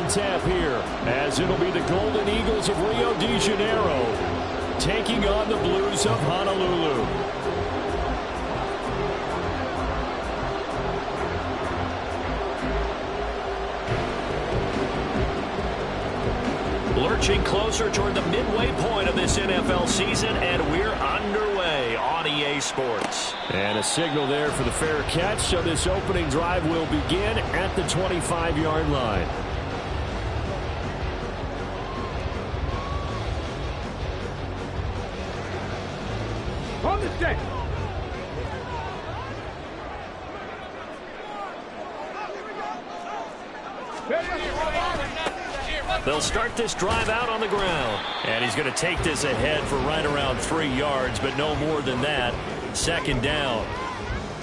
on tap here, as it'll be the Golden Eagles of Rio de Janeiro taking on the Blues of Honolulu. Lurching closer toward the midway point of this NFL season, and we're underway on EA Sports. And a signal there for the fair catch, so this opening drive will begin at the 25-yard line. On the deck. They'll start this drive out on the ground. And he's going to take this ahead for right around 3 yards, but no more than that. Second down.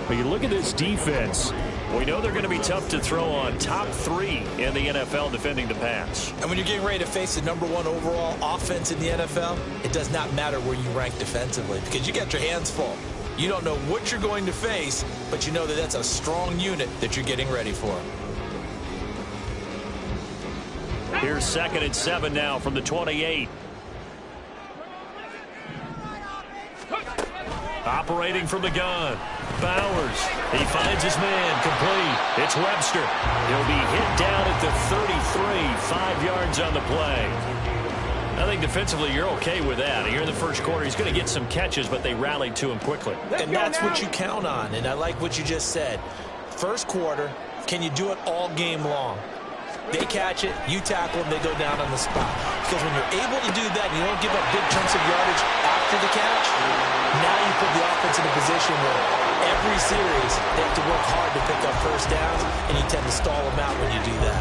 But you look at this defense. We know they're going to be tough to throw on. Top 3 in the NFL defending the pass. And when you're getting ready to face the #1 overall offense in the NFL, it does not matter where you rank defensively because you got your hands full. You don't know what you're going to face, but you know that that's a strong unit that you're getting ready for. Here's 2nd and 7 now from the 28. Operating from the gun. Bowers. He finds his man. Complete. It's Webster. He'll be hit down at the 33. 5 yards on the play. I think defensively you're okay with that. Here in the first quarter, he's going to get some catches, but they rallied to him quickly. And that's what you count on, and I like what you just said. First quarter, can you do it all game long? They catch it, you tackle them, they go down on the spot. Because when you're able to do that and you don't give up big chunks of yardage after the catch, now you put the offense in a position where every series they have to work hard to pick up first downs, and you tend to stall them out when you do that.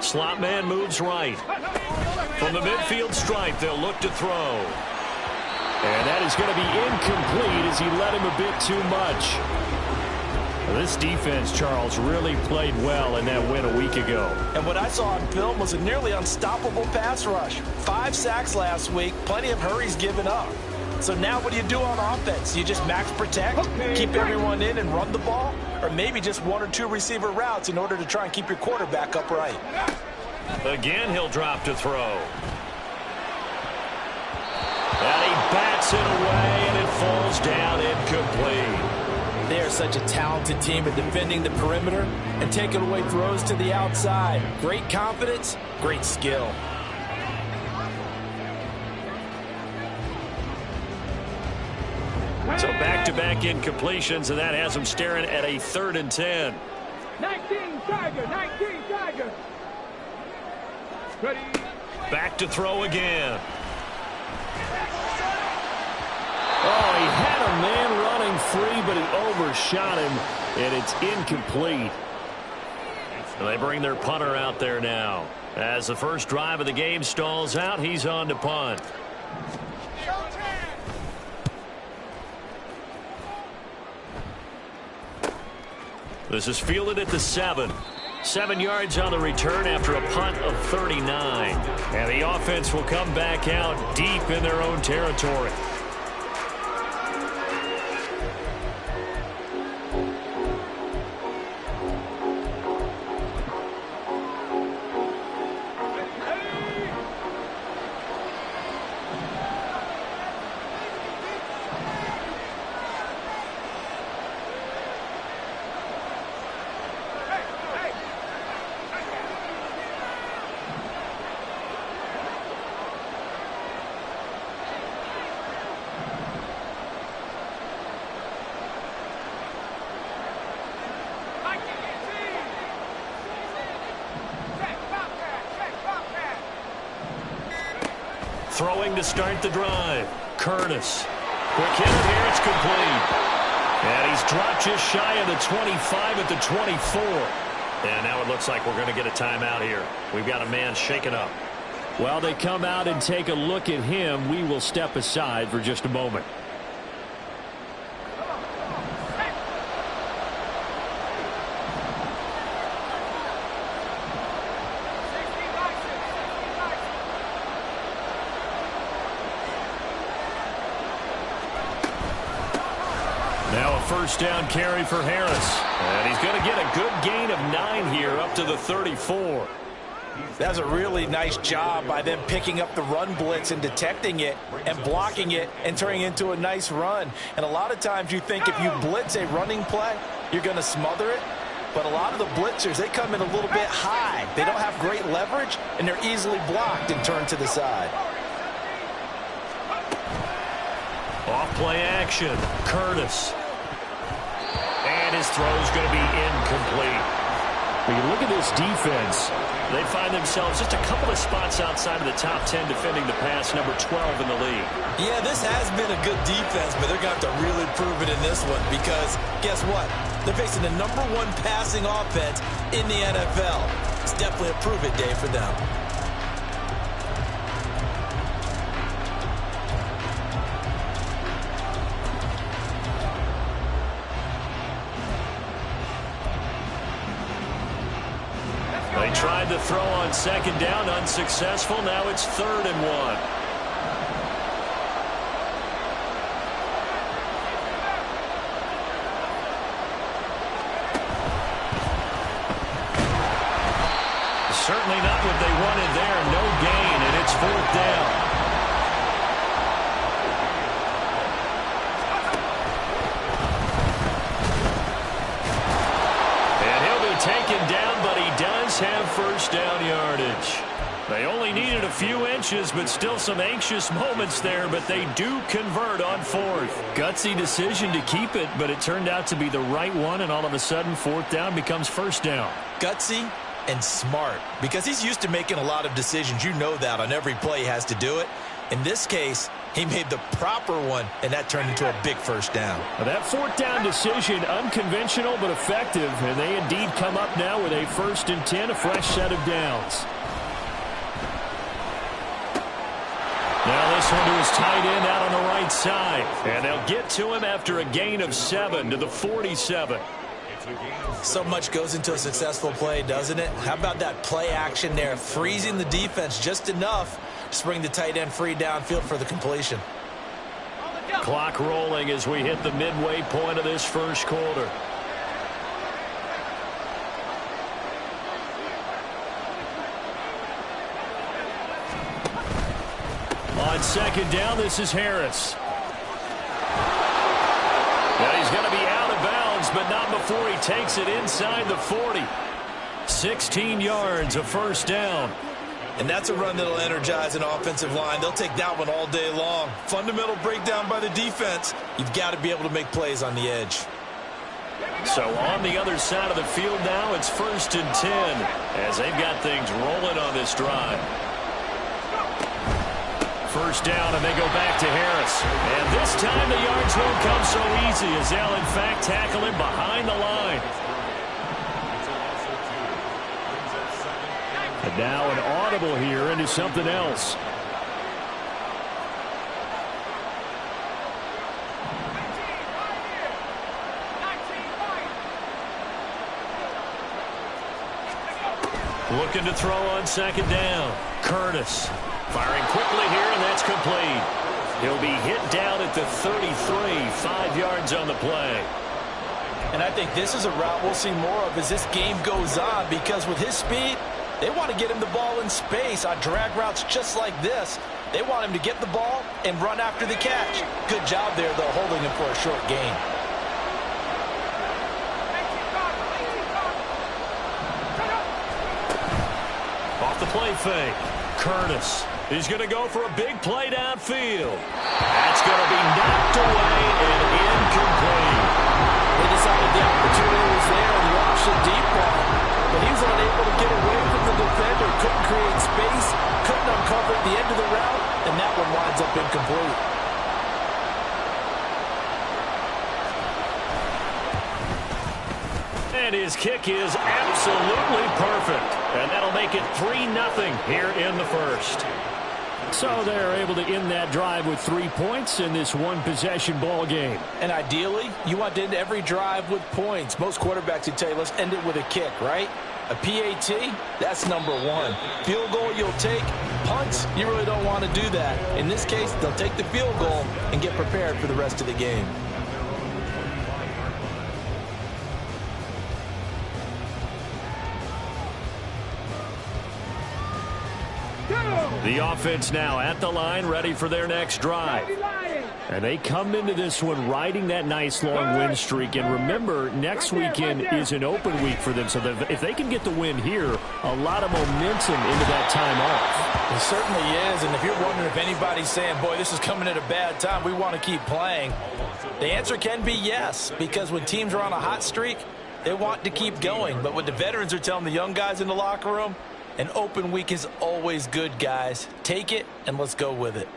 Slot man moves right. From the midfield stripe, they'll look to throw. And that is going to be incomplete as he let him a bit too much. This defense, Charles, really played well in that win a week ago. And what I saw on film was a nearly unstoppable pass rush. 5 sacks last week, plenty of hurries given up. So now what do you do on offense? You just max protect, keep everyone in and run the ball? Or maybe just 1 or 2 receiver routes in order to try and keep your quarterback upright. Again, he'll drop to throw. And he bats it away, and it falls down incomplete. They are such a talented team at defending the perimeter and taking away throws to the outside. Great confidence, great skill. So back-to-back incompletions, and that has him staring at a 3rd and 10. 19 Tiger, 19 Tiger. Ready. Back to throw again. Oh, he had a man running free, but he overshot him, and it's incomplete. And they bring their punter out there now. As the first drive of the game stalls out, he's on to punt. This is fielded at the 7. 7 yards on the return after a punt of 39. And the offense will come back out deep in their own territory. Throwing to start the drive. Curtis. Quick hitter here. It's complete. And he's dropped just shy of the 25 at the 24. And now it looks like we're going to get a timeout here. We've got a man shaken up. While they come out and take a look at him, we will step aside for just a moment. Now a first down carry for Harris. And he's going to get a good gain of 9 here up to the 34. That's a really nice job by them picking up the run blitz and detecting it and blocking it and turning it into a nice run. And a lot of times you think if you blitz a running play, you're going to smother it. But a lot of the blitzers, they come in a little bit high. They don't have great leverage, and they're easily blocked and turned to the side. Off play action. Curtis. And his throw's going to be incomplete. When you look at this defense, they find themselves just a couple of spots outside of the top 10 defending the pass, number 12 in the league. Yeah, this has been a good defense, but they're going to have to really prove it in this one because guess what? They're facing the #1 passing offense in the NFL. It's definitely a prove-it day for them. They tried to throw on second down, unsuccessful. Now it's 3rd and 1. Certainly not what they wanted there. No gain, and it's 4th down. And he'll be taken down, but he does have first down yardage. They only needed a few inches, but still some anxious moments there, but they do convert on 4th. gutsy decision to keep it, but it turned out to be the right one, and all of a sudden 4th down becomes first down. Gutsy and smart because he's used to making a lot of decisions. You know that on every play he has to do it. In this case, he made the proper one, and that turned into a big first down. Now that 4th down decision, unconventional but effective, and they indeed come up now with a 1st and 10, a fresh set of downs. Now this one to his tight end out on the right side, and they'll get to him after a gain of 7 to the 47. So much goes into a successful play, doesn't it? How about that play action there, freezing the defense just enough to bring the tight end free downfield for the completion. Clock rolling as we hit the midway point of this first quarter. On second down, this is Harris. Now he's going to be out of bounds, but not before he takes it inside the 40. 16 yards, a first down. And that's a run that'll energize an offensive line. They'll take that one all day long. Fundamental breakdown by the defense. You've got to be able to make plays on the edge. So on the other side of the field now, it's 1st and 10 as they've got things rolling on this drive. First down, and they go back to Harris. And this time the yards won't come so easy as they'll, in fact, tackle him behind the line. And now an audible here into something else. Looking to throw on second down. Curtis firing quickly here, and that's complete. He'll be hit down at the 33, 5 yards on the play. And I think this is a route we'll see more of as this game goes on because with his speed, they want to get him the ball in space on drag routes just like this. They want him to get the ball and run after the catch. Good job there, though, holding him for a short gain. Off the play fake. Curtis. He's going to go for a big play downfield. That's going to be knocked away and incomplete. They decided the opportunity was there and launched a deep ball, but he was unable to get away from the defender, couldn't create space, couldn't uncover at the end of the route, and that one winds up incomplete. And his kick is absolutely perfect. And that'll make it 3-0 here in the first. So they're able to end that drive with 3 points in this one-possession ball game. And ideally, you want to end every drive with points. Most quarterbacks would tell you, let's end it with a kick, right? A PAT, that's number one. Field goal you'll take. Punts, you really don't want to do that. In this case, they'll take the field goal and get prepared for the rest of the game. The offense now at the line, ready for their next drive. And they come into this one riding that nice long win streak. And remember, next weekend is an open week for them. So if they can get the win here, a lot of momentum into that time off. It certainly is. And if you're wondering if anybody's saying, boy, this is coming at a bad time, we want to keep playing, the answer can be yes. Because when teams are on a hot streak, they want to keep going. But what the veterans are telling the young guys in the locker room, an open week is always good, guys. Take it, and let's go with it.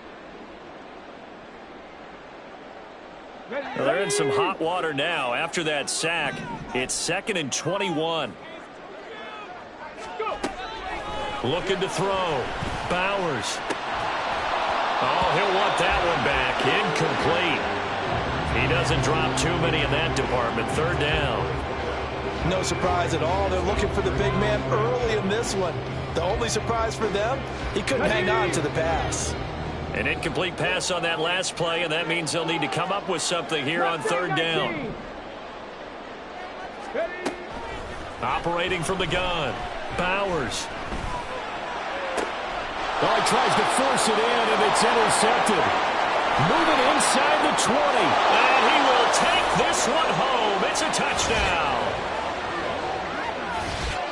Well, they're in some hot water now. After that sack, it's 2nd and 21. Looking to throw. Bowers. Oh, he'll want that one back. Incomplete. He doesn't drop too many in that department. 3rd down. No surprise at all. They're looking for the big man early in this one. The only surprise for them, he couldn't hang on to the pass. An incomplete pass on that last play, and that means they'll need to come up with something here on 3rd down. Operating from the gun. Bowers. Oh, he tries to force it in, and it's intercepted. Moving inside the 20. And he will take this one home. It's a touchdown.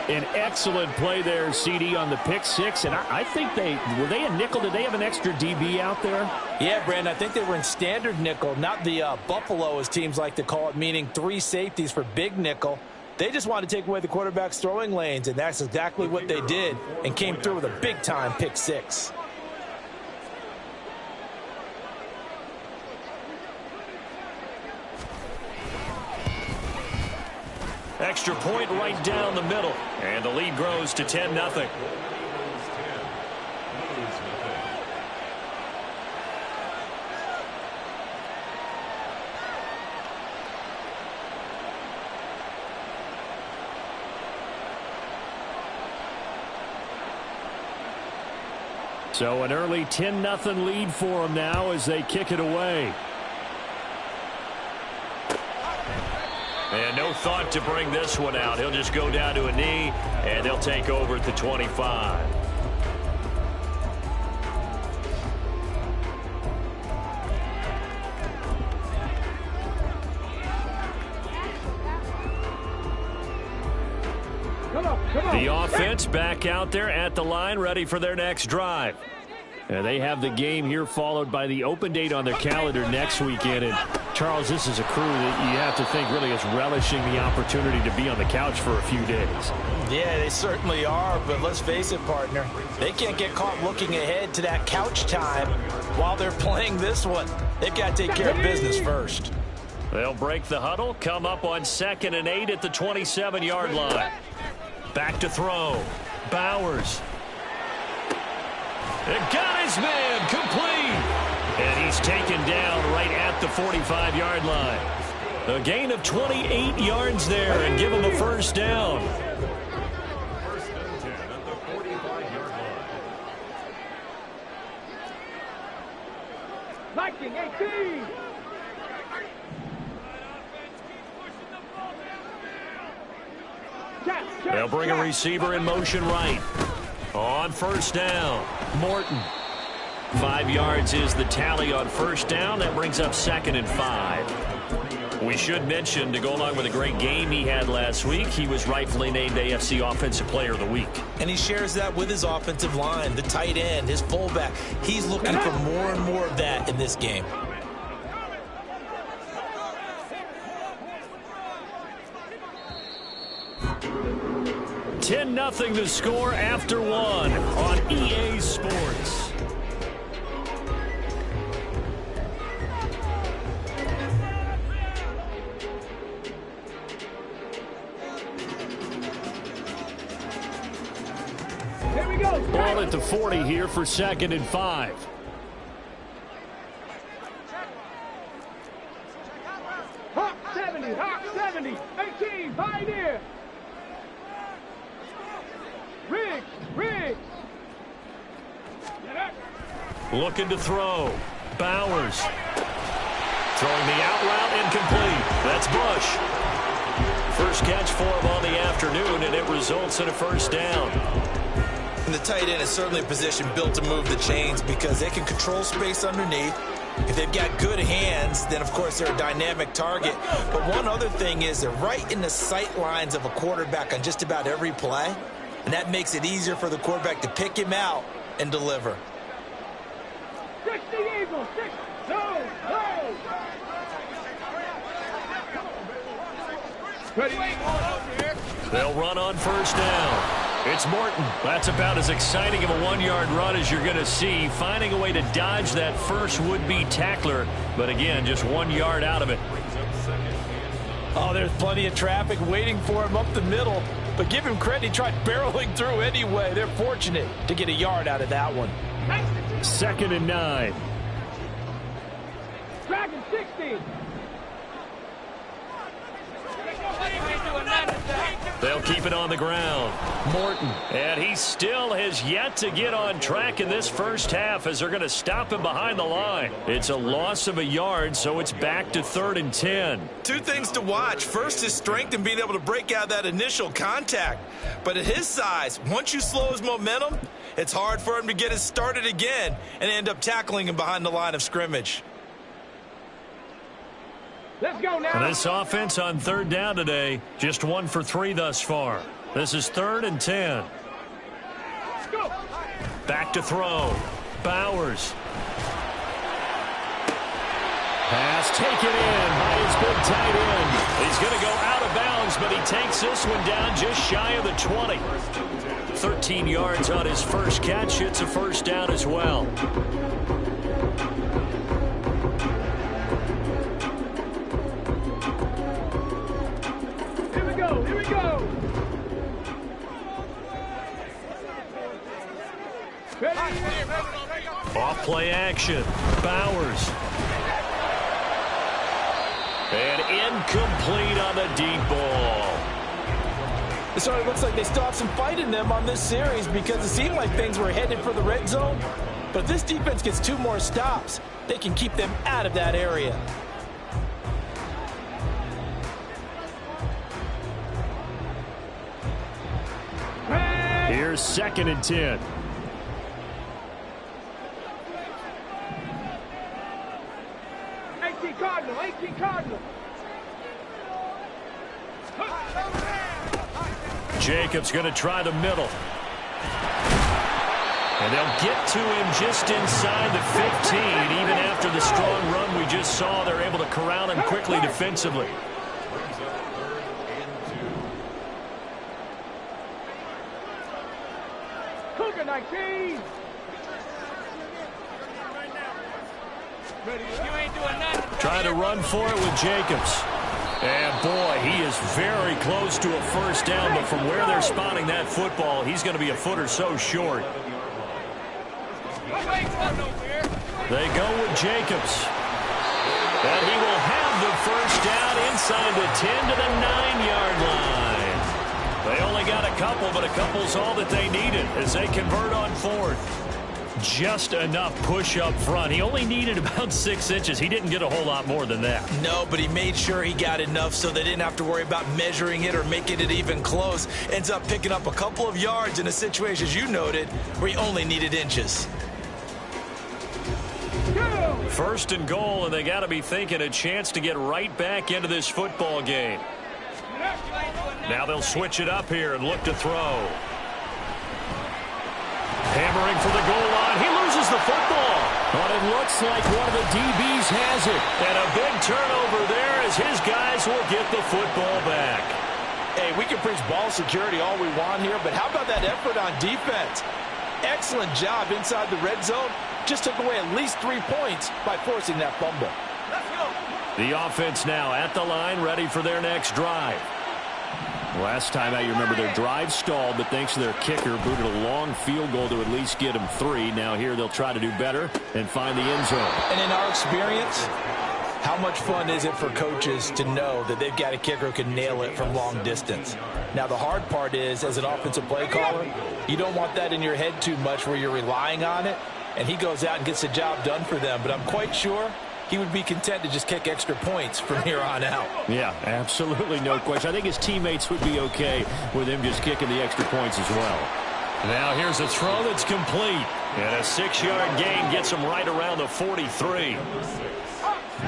An excellent play there, CD, on the pick six. And I think were they a nickel? Did they have an extra DB out there? Yeah, Brandon, I think they were in standard nickel, not the Buffalo, as teams like to call it, meaning 3 safeties for big nickel. They just wanted to take away the quarterback's throwing lanes, and that's exactly what they did, and came through with a big-time pick six. Extra point right down the middle. And the lead grows to 10-0. So an early 10-0 lead for them now as they kick it away. And no thought to bring this one out. He'll just go down to a knee, and they'll take over at the 25. The offense back out there at the line, ready for their next drive. And they have the game here followed by the open date on their calendar next weekend. And, Charles, this is a crew that you have to think really is relishing the opportunity to be on the couch for a few days. Yeah, they certainly are, but let's face it, partner. They can't get caught looking ahead to that couch time while they're playing this one. They've got to take care of business first. They'll break the huddle, come up on 2nd and 8 at the 27-yard line. Back to throw. Bowers. And got his man complete. And he's taken down right at the 45-yard line. A gain of 28 yards there and give him a 1st down. First and 10 at the 45-yard line. 19-18. They'll bring a receiver in motion right. On 1st down, Morton. 5 yards is the tally on 1st down. That brings up 2nd and 5. We should mention, to go along with a great game he had last week, he was rightfully named AFC Offensive Player of the Week. And he shares that with his offensive line, the tight end, his fullback. He's looking for more and more of that in this game. 10-0 to score after 1 on EA Sports. Ball at the 40 here for 2nd and 5. Hawk 70, Hawk 70, 18, Pioneer. Riggs, Riggs. Looking to throw. Bowers. Throwing the out route incomplete. That's Bush. First catch for him on the afternoon, and it results in a first down. And the tight end is certainly a position built to move the chains because they can control space underneath. If they've got good hands, then, of course, they're a dynamic target. But one other thing is they're right in the sight lines of a quarterback on just about every play, and that makes it easier for the quarterback to pick him out and deliver. 60 Eagles, 6, no, no. They'll run on first down. It's Morton. That's about as exciting of a 1-yard run as you're going to see, finding a way to dodge that first would-be tackler. But again, just 1 yard out of it. Oh, there's plenty of traffic waiting for him up the middle. But give him credit, he tried barreling through anyway. They're fortunate to get a yard out of that one. 2nd and 9. Dragon 60. They'll keep it on the ground. Morton. And he still has yet to get on track in this first half as they're going to stop him behind the line. It's a loss of a yard, so it's back to 3rd and 10. Two things to watch. First, his strength in being able to break out that initial contact. But at his size, once you slow his momentum, it's hard for him to get it started again and end up tackling him behind the line of scrimmage. Let's go now. This offense on 3rd down today, just 1 for 3 thus far. This is 3rd and 10. Go. Back to throw. Bowers. Pass taken in by his big tight end. He's going to go out of bounds, but he takes this one down just shy of the 20. 13 yards on his first catch. It's a first down as well. Here we go. Off play action. Bowers. And incomplete on the deep ball. So it looks like they still have some fight in them on this series because it seemed like things were headed for the red zone. But if this defense gets 2 more stops, they can keep them out of that area. Here's 2nd and 10. Cardinal, 18 Cardinal. Jacobs going to try the middle. And they'll get to him just inside the 15. Even after the strong run we just saw, they're able to corral him quickly defensively. Cougar 19. Trying to run for it with Jacobs. And boy, he is very close to a first down, but from where they're spotting that football, he's going to be a foot or so short. They go with Jacobs. And he will have the first down inside the 10 to the 9-yard line. They only got a couple, but a couple's all that they needed as they convert on 4th. Just enough push up front. He only needed about 6 inches. He didn't get a whole lot more than that. No, but he made sure he got enough so they didn't have to worry about measuring it or making it even close. Ends up picking up a couple of yards in a situation, as you noted, where he only needed inches. 1st and goal, and they got to be thinking a chance to get right back into this football game. Now they'll switch it up here and look to throw. Hammering for the goal line. He loses the football. But it looks like one of the DBs has it. And a big turnover there as his guys will get the football back. Hey, we can preach ball security all we want here, but how about that effort on defense? Excellent job inside the red zone. Just took away at least 3 points by forcing that fumble. The offense now at the line, ready for their next drive. Last time out, you remember their drive stalled, but thanks to their kicker, booted a long field goal to at least get them 3. Now here they'll try to do better and find the end zone. And in our experience, how much fun is it for coaches to know that they've got a kicker who can nail it from long distance? Now, the hard part is, as an offensive play caller, you don't want that in your head too much where you're relying on it, and he goes out and gets the job done for them. But I'm quite sure he would be content to just kick extra points from here on out. Yeah, absolutely no question. I think his teammates would be okay with him just kicking the extra points as well. Now here's a throw that's complete. And a 6-yard gain gets him right around the 43.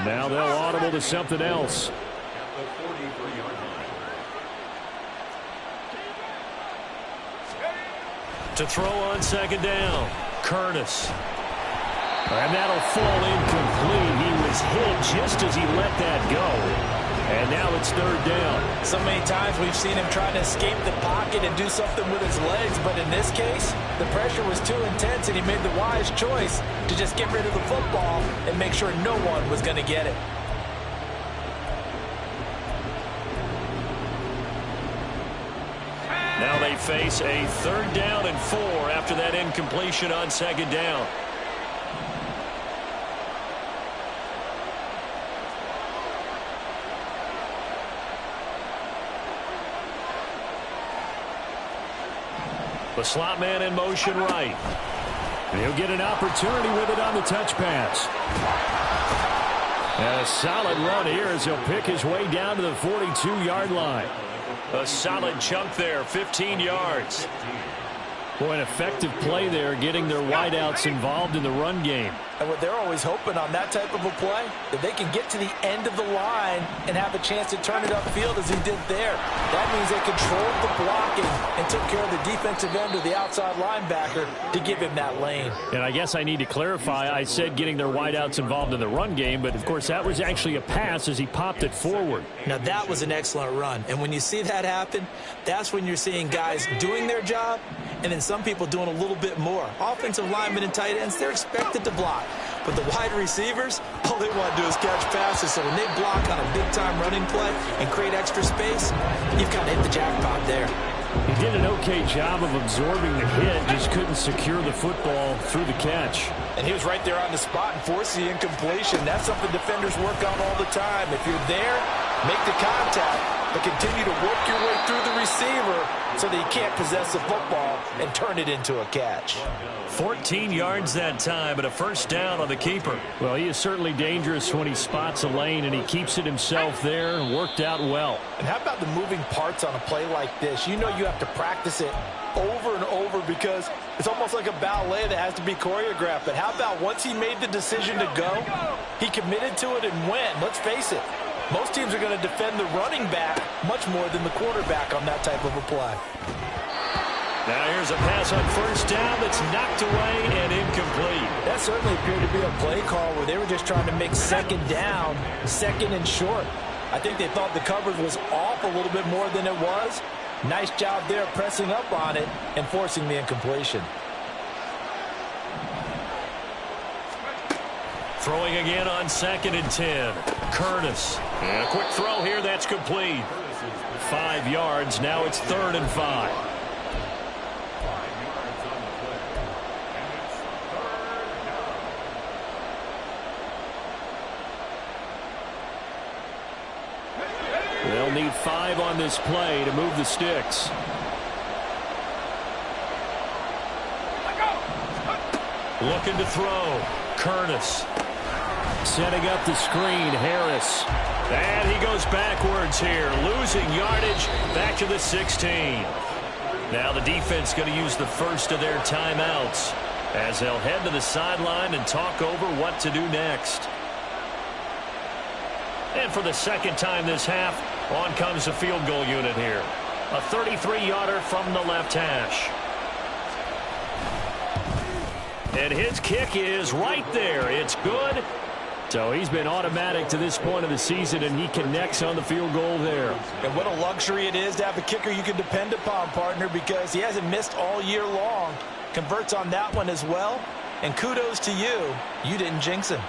Now they'll audible to something else. To throw on second down, Curtis. And that'll fall incomplete. He was hit just as he let that go. And now it's third down. So many times we've seen him trying to escape the pocket and do something with his legs, but in this case, the pressure was too intense and he made the wise choice to just get rid of the football and make sure no one was going to get it. Now they face a 3rd down and 4 after that incompletion on second down. The slot man in motion right. He'll get an opportunity with it on the touch pass. And a solid run here as he'll pick his way down to the 42-yard line. A solid chunk there, 15 yards. Boy, an effective play there, getting their wideouts involved in the run game. And what they're always hoping on that type of a play, that they can get to the end of the line and have a chance to turn it upfield as he did there. That means they controlled the blocking and took care of the defensive end or the outside linebacker to give him that lane. And I guess I need to clarify, I said getting their wideouts involved in the run game, but of course that was actually a pass as he popped it forward. Now that was an excellent run. And when you see that happen, that's when you're seeing guys doing their job and then some people doing a little bit more. Offensive linemen and tight ends, they're expected to block. But the wide receivers, all they want to do is catch passes. So when they block on a big-time running play and create extra space, you've kind of hit the jackpot there. He did an okay job of absorbing the hit, just couldn't secure the football through the catch. And he was right there on the spot and forced the incompletion. That's something defenders work on all the time. If you're there, make the contact, but continue to work your way through the receiver so that he can't possess the football and turn it into a catch. 14 yards that time, and a first down on the keeper. Well, he is certainly dangerous when he spots a lane, and he keeps it himself there and worked out well. And how about the moving parts on a play like this? You know you have to practice it over and over because it's almost like a ballet that has to be choreographed. But how about once he made the decision to go, he committed to it and went. Let's face it, most teams are going to defend the running back much more than the quarterback on that type of a play. Now here's a pass on first down that's knocked away and incomplete. That certainly appeared to be a play call where they were just trying to make second down, second and short. I think they thought the coverage was off a little bit more than it was. Nice job there pressing up on it and forcing the incompletion. Throwing again on 2nd and 10. Curtis. And a quick throw here, that's complete. 5 yards, now it's 3rd and 5. They'll need 5 on this play to move the sticks. Looking to throw. Curtis. Setting up the screen, Harris. And he goes backwards here, losing yardage back to the 16. Now the defense going to use the first of their timeouts as they'll head to the sideline and talk over what to do next. And for the second time this half, on comes the field goal unit here. A 33-yarder from the left hash. And his kick is right there. It's good. So he's been automatic to this point of the season, and he connects on the field goal there. And what a luxury it is to have a kicker you can depend upon, partner, because he hasn't missed all year long. Converts on that one as well. And kudos to you. You didn't jinx him.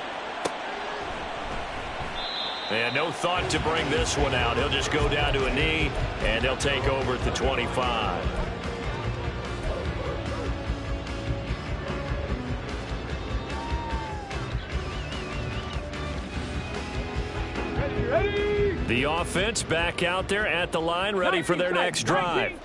And no thought to bring this one out. He'll just go down to a knee, and they'll take over at the 25. Ready? The offense back out there at the line, ready for their next drive.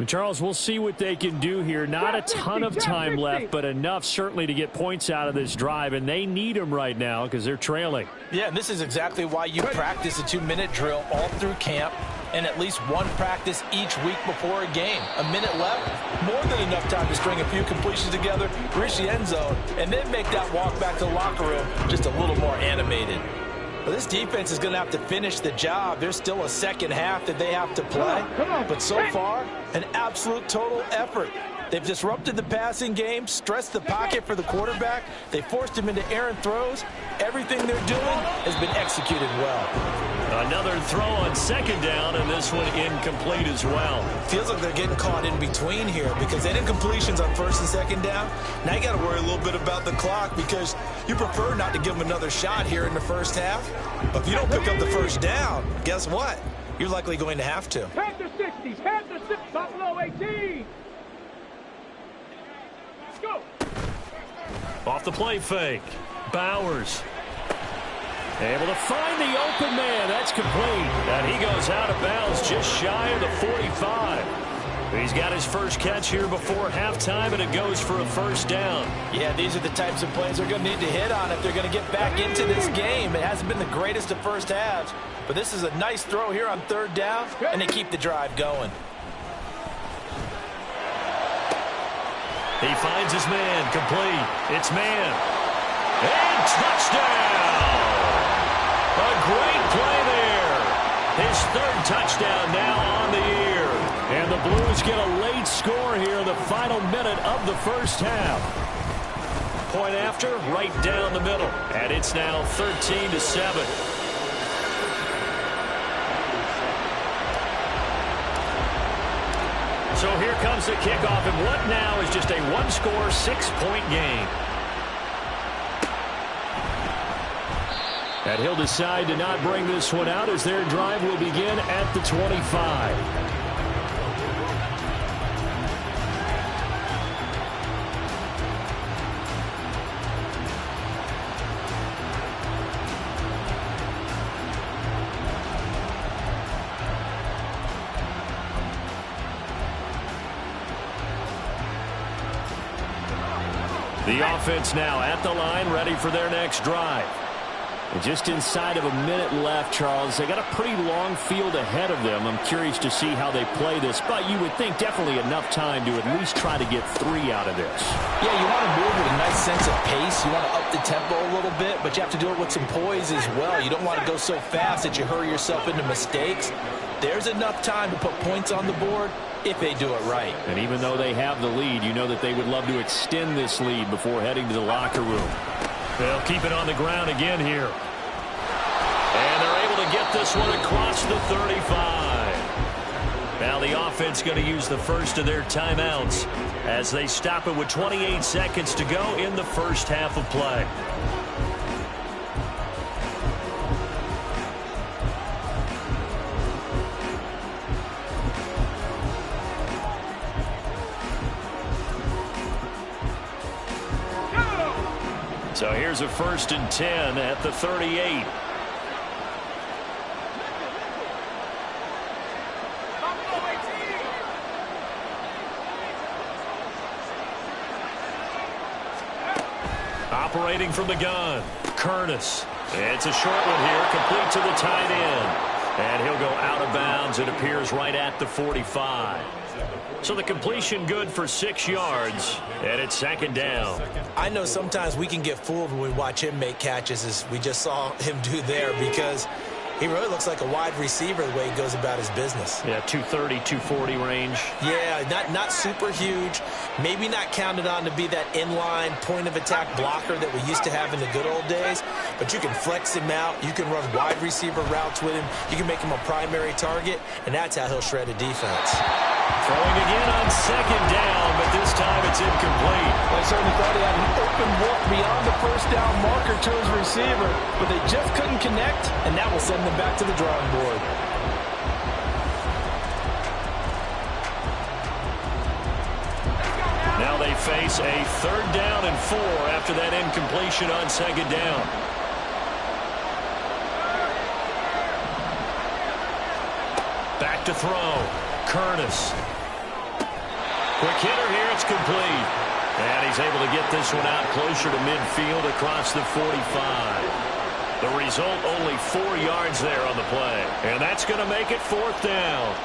Charles, we'll see what they can do here. Not a ton of time left, but enough certainly to get points out of this drive, and they need them right now because they're trailing. Yeah, and this is exactly why you practice a 2-minute drill all through camp and at least one practice each week before a game. A minute left, more than enough time to string a few completions together, reach the end zone, and then make that walk back to the locker room just a little more animated. Well, this defense is going to have to finish the job. There's still a second half that they have to play. But so far, an absolute total effort. They've disrupted the passing game, stressed the pocket for the quarterback. They forced him into errant throws. Everything they're doing has been executed well. Another throw on second down, and this one incomplete as well. Feels like they're getting caught in between here because they did incompletions on first and second down. Now you got to worry a little bit about the clock because you prefer not to give them another shot here in the first half. But if you don't pick up the first down, guess what? You're likely going to have to. Panther 60s, Panther 6, Buffalo 18. Let's go. Off the play fake. Bowers. Able to find the open man. That's complete. And he goes out of bounds just shy of the 45. He's got his first catch here before halftime, and it goes for a first down. Yeah, these are the types of plays they're going to need to hit on if they're going to get back into this game. It hasn't been the greatest of first halves, but this is a nice throw here on third down, and they keep the drive going. He finds his man, complete. It's man. And touchdown! A great play there. His third touchdown now on the year. And the Blues get a late score here in the final minute of the first half. Point after, right down the middle. And it's now 13-7. So here comes the kickoff, and what now is just a one-score, 6-point game. And he'll decide to not bring this one out as their drive will begin at the 25. The offense now at the line, ready for their next drive. And just inside of a minute left, Charles. They got a pretty long field ahead of them. I'm curious to see how they play this, but you would think definitely enough time to at least try to get 3 out of this. Yeah, you want to move with a nice sense of pace. You want to up the tempo a little bit, but you have to do it with some poise as well. You don't want to go so fast that you hurry yourself into mistakes. There's enough time to put points on the board if they do it right. And even though they have the lead, you know that they would love to extend this lead before heading to the locker room. They'll keep it on the ground again here. And they're able to get this one across the 35. Now the offense going to use the first of their timeouts as they stop it with 28 seconds to go in the first half of play. So here's a 1st and 10 at the 38. Operating from the gun, Curtis. It's a short one here, complete to the tight end. And he'll go out of bounds. It appears right at the 45. So the completion good for 6 yards, and it's 2nd down. I know sometimes we can get fooled when we watch him make catches, as we just saw him do there, because he really looks like a wide receiver the way he goes about his business. Yeah, 230, 240 range. Yeah, not super huge. Maybe not counted on to be that inline point-of-attack blocker that we used to have in the good old days, but you can flex him out. You can run wide receiver routes with him. You can make him a primary target, and that's how he'll shred a defense. Throwing again on second down, but this time it's incomplete. Well, I certainly thought he had an open look beyond the first down marker to his receiver, but they just couldn't connect, and that will send them back to the drawing board. Now they face a 3rd down and 4 after that incompletion on second down. Back to throw. Curtis. Quick hitter here. It's complete. And he's able to get this one out closer to midfield across the 45. The result, only 4 yards there on the play. And that's going to make it 4th down.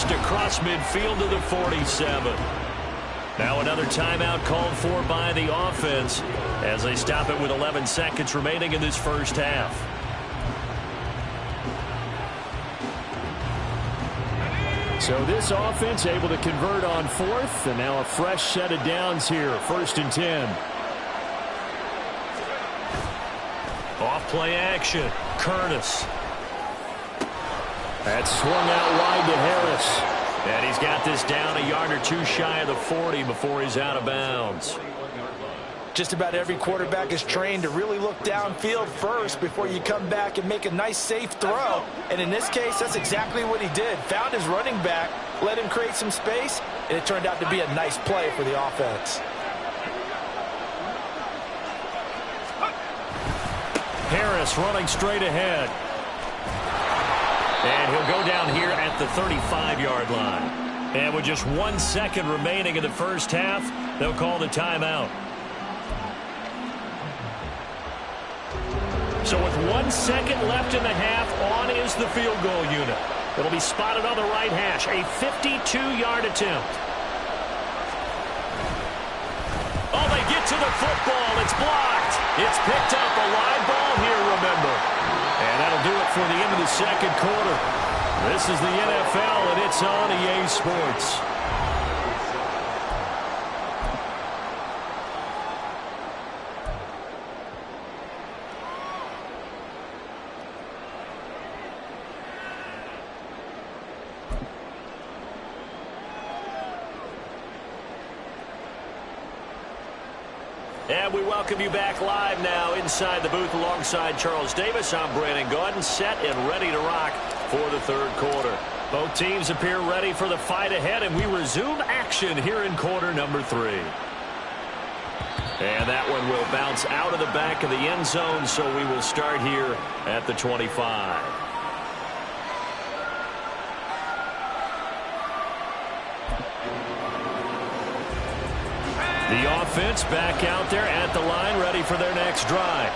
Across midfield to the 47. Now another timeout called for by the offense as they stop it with 11 seconds remaining in this first half. So this offense able to convert on 4th, and now a fresh set of downs here, 1st and 10. Off play action. Curtis. That's swung out wide to Harris. And he's got this down a yard or 2 shy of the 40 before he's out of bounds. Just about every quarterback is trained to really look downfield first before you come back and make a nice, safe throw. And in this case, that's exactly what he did. Found his running back, let him create some space, and it turned out to be a nice play for the offense. Harris running straight ahead. And he'll go down here at the 35-yard line. And with just 1 second remaining in the first half, they'll call the timeout. So with 1 second left in the half, on is the field goal unit. It'll be spotted on the right hash, a 52-yard attempt. Oh, they get to the football. It's blocked. It's picked up. A live ball here, remember. And that'll do it for the end of the second quarter. This is the NFL, and it's on EA Sports. And we welcome you back live now inside the booth alongside Charles Davis. I'm Brandon Gaudin, set and ready to rock for the third quarter. Both teams appear ready for the fight ahead, and we resume action here in quarter number 3. And that one will bounce out of the back of the end zone, so we will start here at the 25. The offense back out there at the line, ready for their next drive.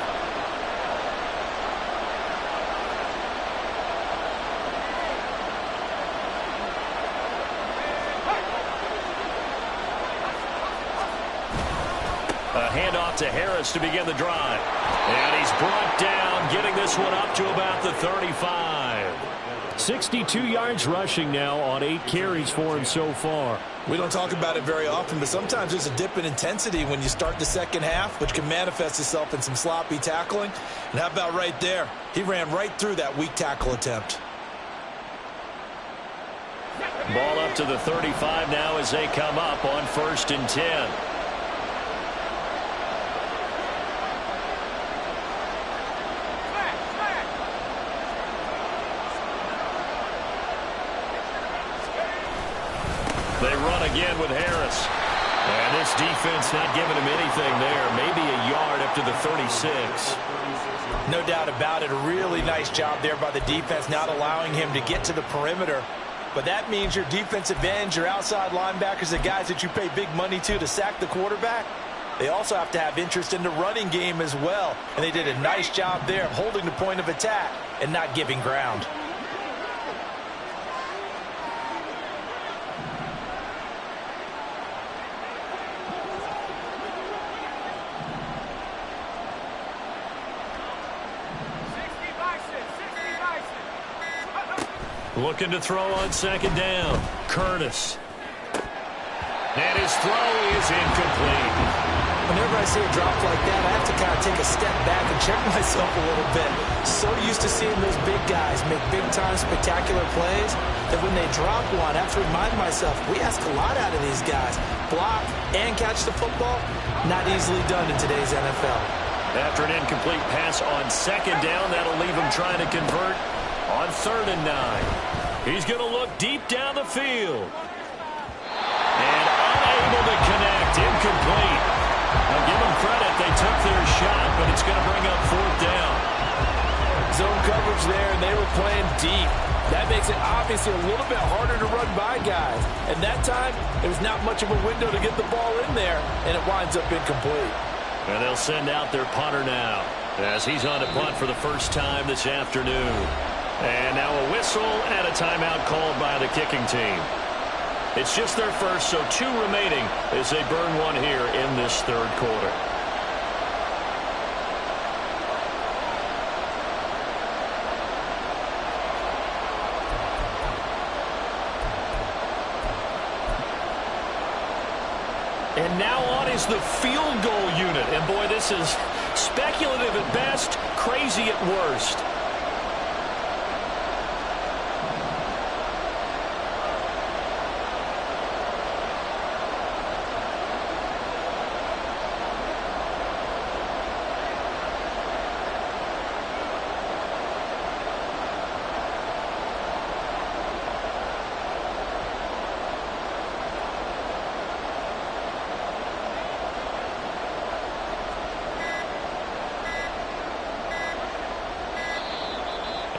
A handoff to Harris to begin the drive. And he's brought down, getting this one up to about the 35. 62 yards rushing now on 8 carries for him so far. We don't talk about it very often, but sometimes there's a dip in intensity when you start the second half, which can manifest itself in some sloppy tackling. And how about right there? He ran right through that weak tackle attempt. Ball up to the 35 now as they come up on 1st and 10. They run again with Harris. And this defense not giving him anything there. Maybe a yard up to the 36. No doubt about it. A really nice job there by the defense, not allowing him to get to the perimeter. But that means your defensive ends, your outside linebackers, the guys that you pay big money to sack the quarterback, they also have to have interest in the running game as well. And they did a nice job there of holding the point of attack and not giving ground. Looking to throw on second down. Curtis. And his throw is incomplete. Whenever I see a drop like that, I have to kind of take a step back and check myself a little bit. So used to seeing those big guys make big-time spectacular plays that when they drop one, I have to remind myself, we ask a lot out of these guys. Block and catch the football, not easily done in today's NFL. After an incomplete pass on second down, that'll leave him trying to convert on 3rd and 9. He's going to look deep down the field. And unable to connect. Incomplete. Now give them credit. They took their shot, but it's going to bring up 4th down. Zone coverage there, and they were playing deep. That makes it obviously a little bit harder to run by guys. And that time, there was not much of a window to get the ball in there, and it winds up incomplete. And they'll send out their punter now as he's on to punt for the first time this afternoon. And now a whistle and a timeout called by the kicking team. It's just their first, so 2 remaining as they burn one here in this 3rd quarter. And now on is the field goal unit. And boy, this is speculative at best, crazy at worst.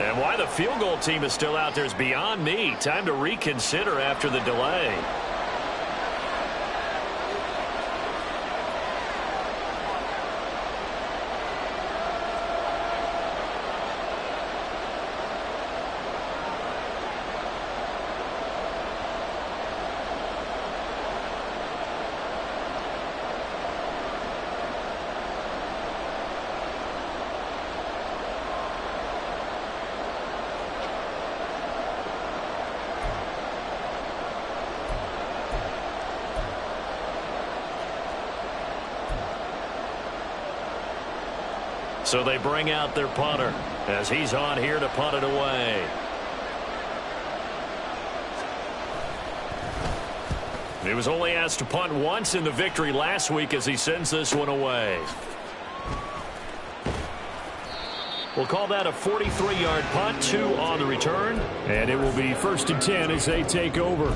And why the field goal team is still out there is beyond me. Time to reconsider after the delay. So they bring out their punter as he's on here to punt it away. He was only asked to punt once in the victory last week as he sends this one away. We'll call that a 43-yard punt, 2 on the return. And it will be 1st and 10 as they take over.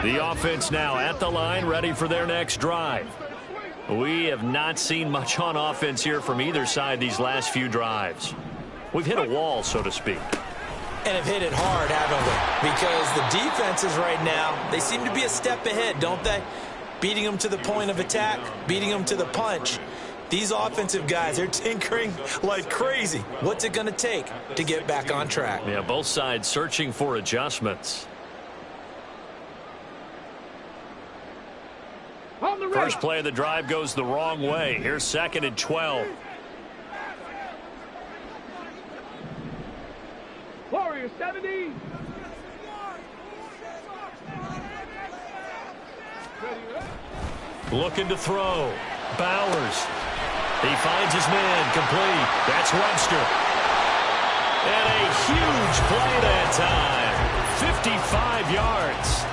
The offense now at the line, ready for their next drive. We have not seen much on offense here from either side these last few drives. We've hit a wall, so to speak. And have hit it hard, haven't we? Because the defenses right now, they seem to be a step ahead, don't they? Beating them to the point of attack, beating them to the punch. These offensive guys, they're tinkering like crazy. What's it going to take to get back on track? Yeah, both sides searching for adjustments. First play of the drive goes the wrong way. Here's 2nd and 12. Warriors 70. Looking to throw. Bowers. He finds his man. Complete. That's Webster. And a huge play that time. 55 yards.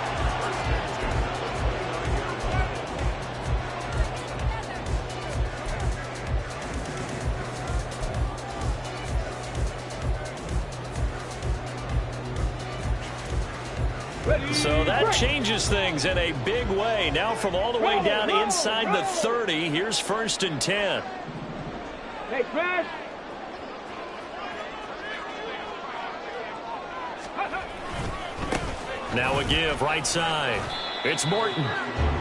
So that changes things in a big way. Now from all the way down inside the 30, here's 1st and 10. Hey, Crash. Now a give right side. It's Morton.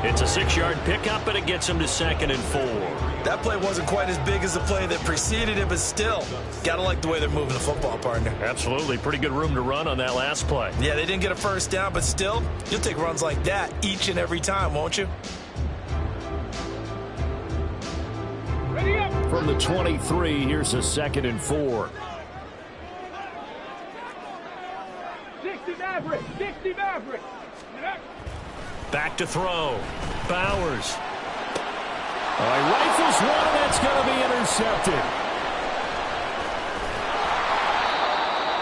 It's a 6-yard pickup, and it gets him to 2nd and 4. That play wasn't quite as big as the play that preceded it, but still, got to like the way they're moving the football, partner. Absolutely. Pretty good room to run on that last play. Yeah, they didn't get a first down, but still, you'll take runs like that each and every time, won't you? Ready up. From the 23, here's a 2nd and 4. 60 Maverick. 60 Maverick. Back to throw. Bowers. He rifles one, and that's going to be intercepted.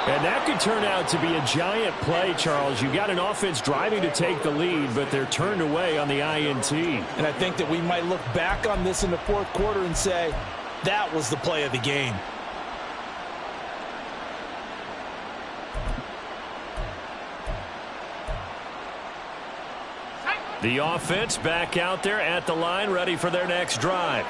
And that could turn out to be a giant play, Charles. You got an offense driving to take the lead, but they're turned away on the INT. And I think that we might look back on this in the 4th quarter and say, that was the play of the game. The offense back out there at the line, ready for their next drive.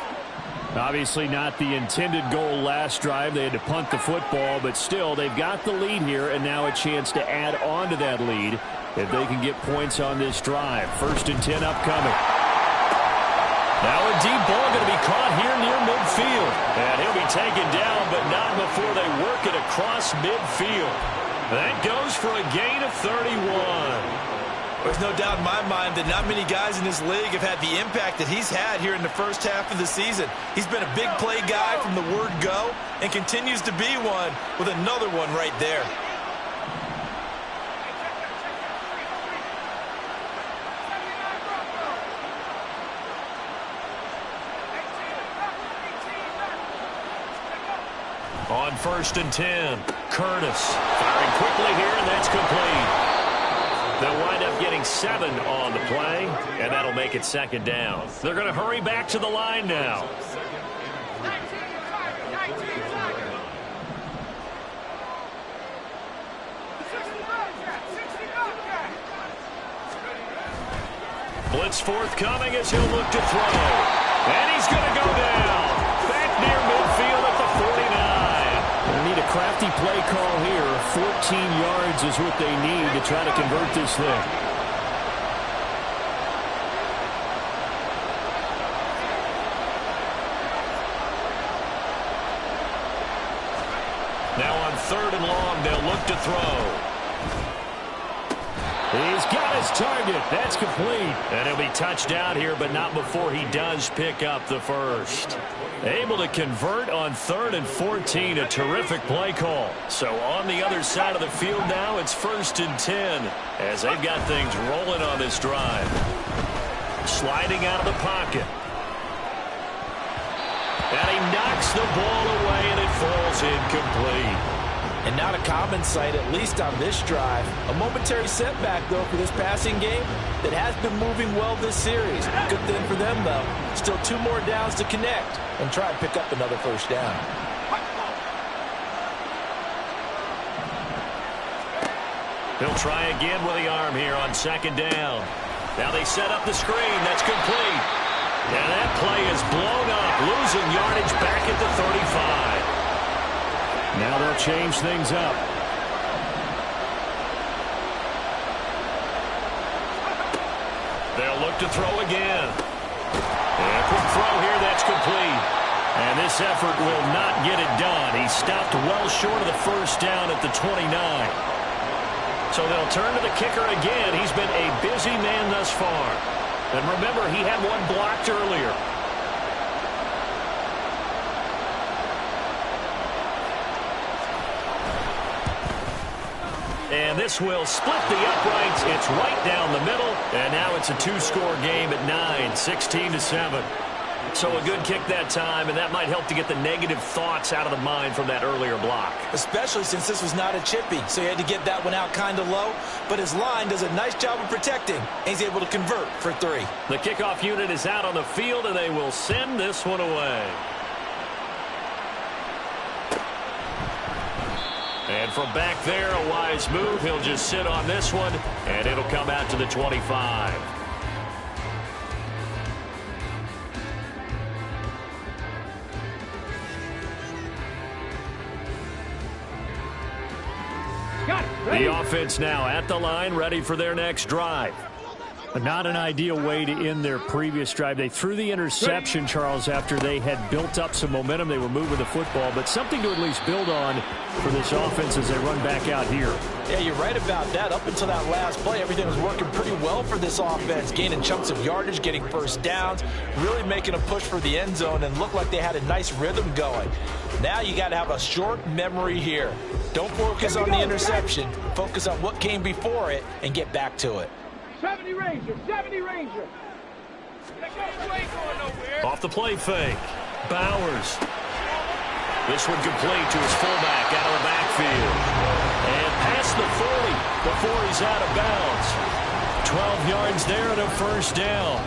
Obviously not the intended goal last drive. They had to punt the football, but still, they've got the lead here, and now a chance to add on to that lead if they can get points on this drive. 1st and 10 upcoming. Now a deep ball going to be caught here near midfield. And he'll be taken down, but not before they work it across midfield. That goes for a gain of 31. There's no doubt in my mind that not many guys in this league have had the impact that he's had here in the first half of the season. He's been a big play guy from the word go and continues to be one with another one right there. On 1st and 10, Curtis firing quickly here, and that's complete. They'll wind up getting 7 on the play, and that'll make it 2nd down. They're going to hurry back to the line now. Blitz forthcoming as he'll look to throw. And he's going to go down. Back near midfield at the 49. They need a crafty play call here. 14 yards is what they need to try to convert this thing. Now on 3rd and long, they'll look to throw. He's got his target. That's complete. And he'll be touched down here, but not before he does pick up the first. Able to convert on 3rd and 14. A terrific play call. So on the other side of the field now, it's 1st and 10 as they've got things rolling on this drive. Sliding out of the pocket. And he knocks the ball away, and it falls incomplete. And not a common sight, at least on this drive. A momentary setback, though, for this passing game that has been moving well this series. Good thing for them, though. Still 2 more downs to connect and try and pick up another first down. He'll try again with the arm here on 2nd down. Now they set up the screen. That's complete. And that play is blown up, losing yardage back at the 35. Now they'll change things up. They'll look to throw again. And a quick throw here, that's complete. And this effort will not get it done. He stopped well short of the first down at the 29. So they'll turn to the kicker again. He's been a busy man thus far. And remember, he had one blocked earlier. And this will split the uprights. It's right down the middle. And now it's a 2-score game at 9, 16-7. So a good kick that time, and that might help to get the negative thoughts out of the mind from that earlier block. Especially since this was not a chippy, so he had to get that one out kind of low. But his line does a nice job of protecting, and he's able to convert for 3. The kickoff unit is out on the field, and they will send this one away. And from back there, a wise move. He'll just sit on this one, and it'll come out to the 25. The offense now at the line, ready for their next drive. But not an ideal way to end their previous drive. They threw the interception, Charles, after they had built up some momentum. They were moving the football, but something to at least build on for this offense as they run back out here. Yeah, you're right about that. Up until that last play, everything was working pretty well for this offense, gaining chunks of yardage, getting first downs, really making a push for the end zone, and looked like they had a nice rhythm going. Now you got to have a short memory here. Don't focus on the interception. Focus on what came before it and get back to it. 70 Ranger, 70 Ranger. Off the play fake. Bowers. This one complete to his fullback out of the backfield. And past the 40 before he's out of bounds. 12 yards there and a first down.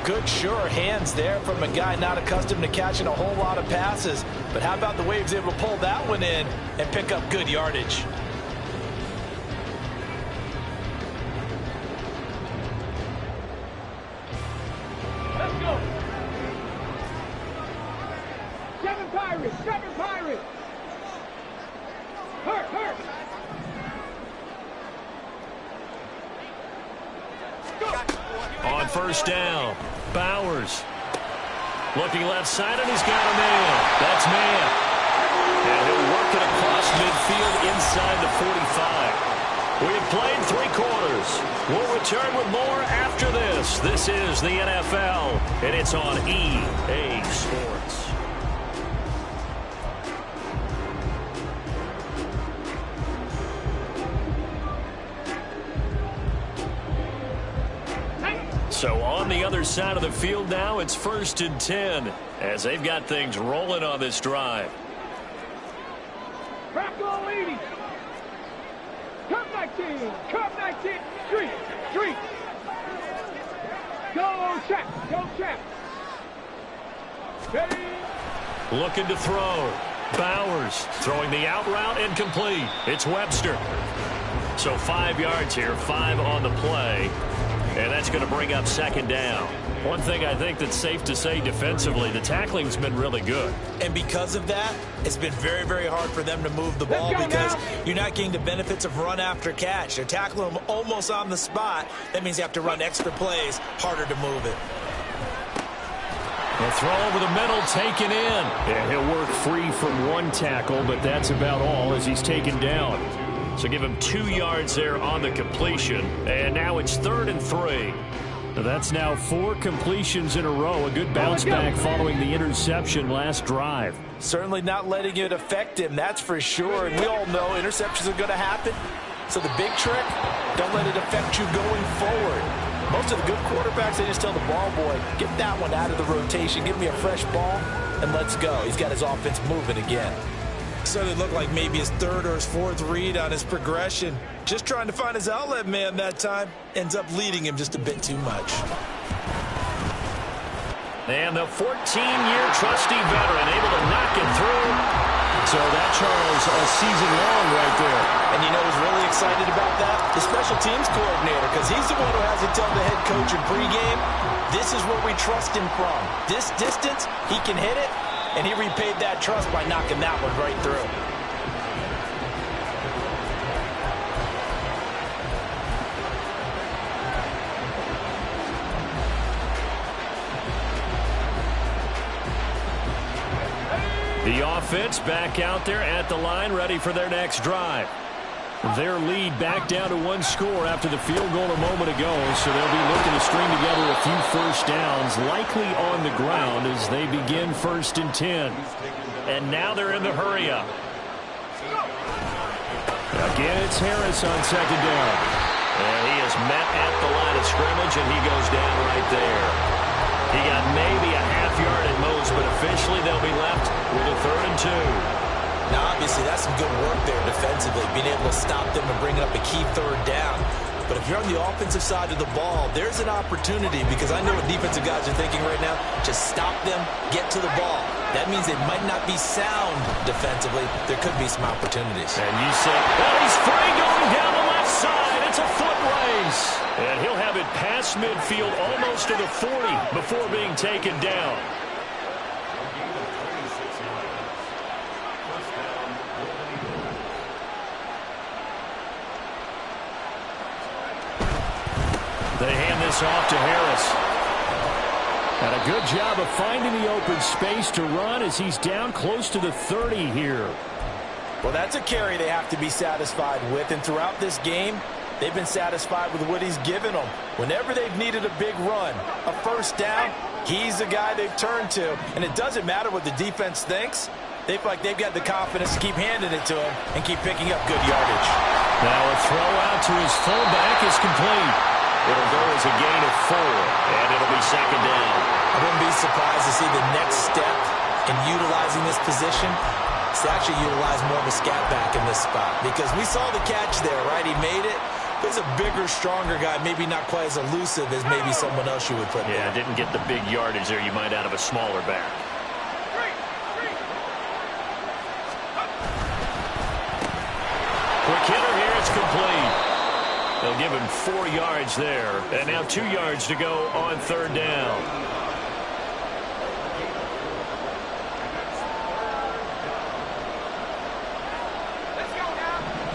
Good, sure hands there from a guy not accustomed to catching a whole lot of passes. But how about the way he was able to pull that one in and pick up good yardage? Let's go. 7 Pirates, 7 Pirates. Hurt. On first down, Bowers. Looking left side, and he's got a man. That's man. And he'll work it across midfield inside the 45. We have played 3 quarters. We'll return with more after this. This is the NFL, and it's on EA Sports. So on the other side of the field now, it's 1st and 10 as they've got things rolling on this drive. Crack all 80. Come 19. Come 19. Street. Go Chap. Ready. Looking to throw. Bowers throwing the out route and complete. It's Webster. So 5 yards here, 5 on the play. And that's going to bring up 2nd down. One thing I think that's safe to say defensively, the tackling's been really good. And because of that, it's been very, very hard for them to move the ball because you're not getting the benefits of run after catch. They're tackling them almost on the spot. That means you have to run extra plays, harder to move it. A throw over the middle, taken in. And he'll work free from one tackle, but that's about all as he's taken down. So give him 2 yards there on the completion. And now it's 3rd and 3. That's now 4 completions in a row. A good bounce back following the interception last drive. Certainly not letting it affect him, that's for sure. And we all know interceptions are going to happen. So the big trick, don't let it affect you going forward. Most of the good quarterbacks, they just tell the ball boy, get that one out of the rotation, give me a fresh ball, and let's go. He's got his offense moving again. So it looked like maybe his 3rd or his 4th read on his progression. Just trying to find his outlet man that time. Ends up leading him just a bit too much. And the 14-year trusty veteran able to knock it through. So that, Charles, a season long right there. And you know who's really excited about that? The special teams coordinator, because he's the one who has to tell the head coach in pregame, this is where we trust him from. This distance, he can hit it. And he repaid that trust by knocking that one right through. The offense back out there at the line, ready for their next drive. Their lead back down to 1 score after the field goal a moment ago, so they'll be looking to string together a few first downs, likely on the ground as they begin 1st and 10. And now they're in the hurry-up. Again, it's Harris on 2nd down. And he is met at the line of scrimmage, and he goes down right there. He got maybe a half yard at most, but officially they'll be left with a 3rd and 2. Now, obviously, that's some good work there defensively, being able to stop them and bringing up a key 3rd down. But if you're on the offensive side of the ball, there's an opportunity because I know what defensive guys are thinking right now. Just stop them, get to the ball. That means they might not be sound defensively. There could be some opportunities. And you say, well, he's free going down the left side. It's a foot race. And he'll have it past midfield almost to the 40 before being taken down. They hand this off to Harris. And a good job of finding the open space to run as he's down close to the 30 here. Well, that's a carry they have to be satisfied with. And throughout this game, they've been satisfied with what he's given them. Whenever they've needed a big run, a first down, he's the guy they've turned to. And it doesn't matter what the defense thinks. They feel like they've got the confidence to keep handing it to him and keep picking up good yardage. Now a throw out to his fullback is complete. It'll go as a gain of 4, and it'll be second down. I wouldn't be surprised to see the next step in utilizing this position is to actually utilize more of a scat back in this spot, because we saw the catch there, right? He made it. There's a bigger, stronger guy, maybe not quite as elusive as maybe someone else you would put there. Yeah, didn't get the big yardage there you might out of a smaller back. Quick hitter here, it's complete. They'll give him 4 yards there. And now 2 yards to go on third down.